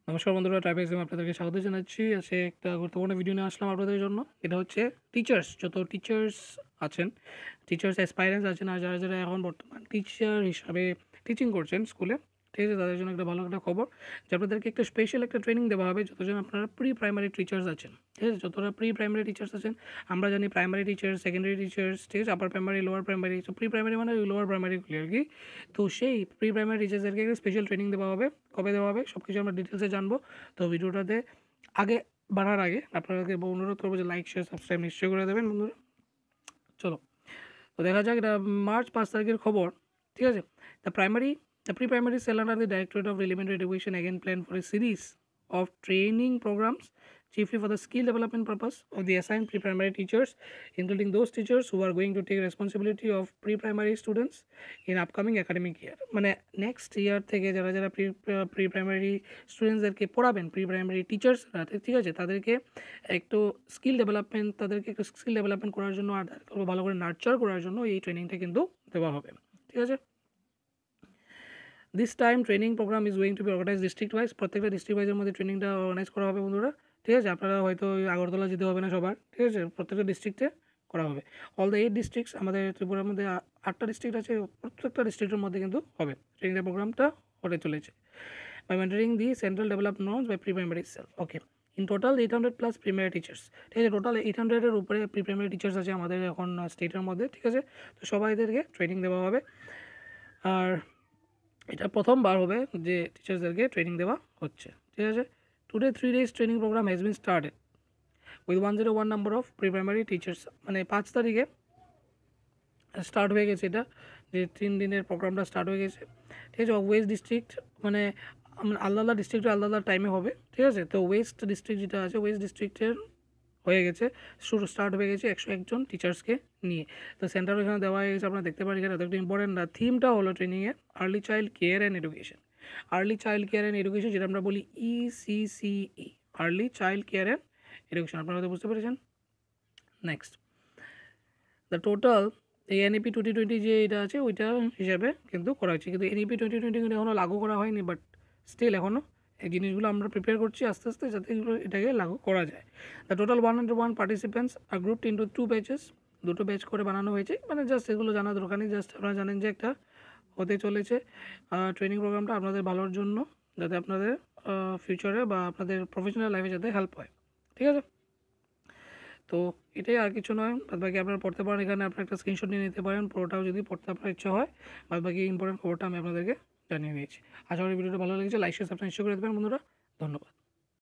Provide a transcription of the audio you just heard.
নমস্কার বন্ধুরা, ট্রাইব এক্সামে আপনাদেরকে স্বাগত জানাচ্ছি। আজকে একটা গুরুত্বপূর্ণ ভিডিও নিয়ে আসলাম আপনাদের জন্য। এটা হচ্ছে টিচার্স, যত টিচার্স আছেন, টিচার্স অ্যাসপাইরেন্টস আছেন, আর যারা যারা এখন বর্তমান টিচার হিসাবে টিচিং করছেন স্কুলে, ঠিক আছে, তাদের জন্য একটা ভালো একটা খবর যে আপনাদেরকে একটা স্পেশাল একটা ট্রেনিং দেওয়া হবে যতজন আপনারা প্রি প্রাইমারি টিচার্স আছেন। ঠিক আছে, যতটা প্রি প্রাইমারি টিচার্স আছেন, আমরা জানি প্রাইমারি টিচার্স, সেকেন্ডারি টিচার্স, ঠিক আছে, আপার প্রাইমারি, লোয়ার প্রাইমারি। তো প্রি প্রাইমারি মানে লোয়ার প্রাইমারি আর কি। তো সেই প্রি প্রাইমারি টিচার্সদেরকে একটা স্পেশাল ট্রেনিং দেওয়া হবে। কবে দেওয়া হবে সব কিছু আমরা ডিটেলসে জানবো। তো ভিডিওটাতে আগে বাড়ার আগে আপনাদেরকে অনুরোধ করবো যে লাইক, শেয়ার, সাবস্ক্রাইব নিশ্চয়ই করে দেবেন বন্ধুরা। চলো, তো দেখা যাক, এটা মার্চ 5 তারিখের খবর। ঠিক আছে, the pre-primary cell under the Directorate of Elementary Education again plan for a series of training programs chiefly for the skill development purpose of the assigned pre-primary teachers, including those teachers who are going to take responsibility of pre-primary students in upcoming academic year. মানে next year থেকে যারা যারা pre primary স্টুডেন্টসদেরকে পড়াবেন, pre primary টিচার্সরা, ঠিক আছে, তাদেরকে একটু skill development করার জন্য আর তাদেরকে ভালো করে নার্চার করার জন্য এই ট্রেনিংটা কিন্তু দেওয়া হবে। ঠিক আছে, this time training program is going to be organise district wise. প্রত্যেকটা ডিস্ট্রিক্ট ওয়াইজের মধ্যে ট্রেনিংটা অর্গানাইজ করা হবে বন্ধুরা। ঠিক আছে, আপনারা হয়তো আগরতলা যেতে হবে না সবার, ঠিক আছে, প্রত্যেকটা ডিস্ট্রিক্টে করা হবে। অল দ্য 8 ডিস্ট্রিক্টস, আমাদের ত্রিপুরার মধ্যে 8টা ডিস্ট্রিক্ট আছে, প্রত্যেকটা ডিস্ট্রিক্টের মধ্যে কিন্তু হবে ট্রেনিংটা, প্রোগ্রামটা হতে চলেছে। By mentoring the central develop norms by pre primary cell. Okay, in total 800 plus primary teachers. ঠিক আছে, টোটাল 800-এর উপরে প্রি প্রাইমারি টিচার্স আছে আমাদের এখন স্টেটের মধ্যে। ঠিক আছে, তো সবাইদেরকে ট্রেনিং দেওয়া হবে। আর এটা প্রথমবার হবে যে টিচার্সদেরকে ট্রেনিং দেওয়া হচ্ছে। ঠিক আছে, today 3 days training program has been started with 101 number of pre primary teachers. মানে 5 তারিখে স্টার্ট হয়ে গেছে এটা, যে 3 দিনের প্রোগ্রামটা স্টার্ট হয়ে গেছে। ঠিক আছে, ওয়েস্ট ডিস্ট্রিক্ট মানে আলাদা আলাদা ডিস্ট্রিক্টে আলাদা আলাদা টাইমে হবে। ঠিক আছে, তো ওয়েস্ট ডিস্ট্রিক্ট যেটা আছে, ওয়েস্ট ডিস্ট্রিক্টের হয়ে গেছে, শুরু স্টার্ট হয়ে গেছে 101 জন টিচার্সকে নিয়ে। তো সেন্টার এখানে দেওয়া হয়ে গেছে, আপনারা দেখতে পারেন এখানে এত ইম্পর্টেন্ট না। থিমটা হলো ট্রেনিংয়ের early child care and education. Early child care and education, যেটা আমরা বলি ECCE, early child care and education. আপনারা হয়তো বুঝতে পেরেছেন। নেক্সট, দ্য টোটাল এই NEP 2020 যে এটা আছে ওইটা হিসাবে কিন্তু করা হচ্ছে, কিন্তু NEP 2020 কিন্তু এখনও লাগু করা হয়নি। বাট স্টিল এখনও এই জিনিসগুলো আমরা প্রিপেয়ার করছি আস্তে আস্তে, যাতে এটাকে লাগু করা যায়। The total 101 participants are grouped into 2 batches, দুটো ব্যাচ করে বানানো হয়েছে। মানে জাস্ট এগুলো জানা দরকার নেই, জাস্ট আপনারা জানেন যে একটা হতে চলেছে ট্রেনিং প্রোগ্রামটা আপনাদের ভালোর জন্য, যাতে আপনাদের ফিউচারে বা আপনাদের প্রফেশনাল লাইফে যাতে হেল্প হয়। ঠিক আছে, তো এটাই, আর কিছু নয়। বাদবাকি আপনারা পড়তে পারেন, এখানে আপনারা একটা স্ক্রিনশট নিয়ে নিতে পারেন পুরোটাও যদি পড়তে আপনার ইচ্ছা হয়। বাদবাকি ইম্পর্টেন্ট খবরটা আমি আপনাদেরকে জানিয়ে দিয়েছি। আশা করি ভিডিওটা ভালো লেগেছে। লাইক, শেয়ার, সাবস্ক্রাইব নিশ্চয়ই করে দেবেন বন্ধুরা। ধন্যবাদ।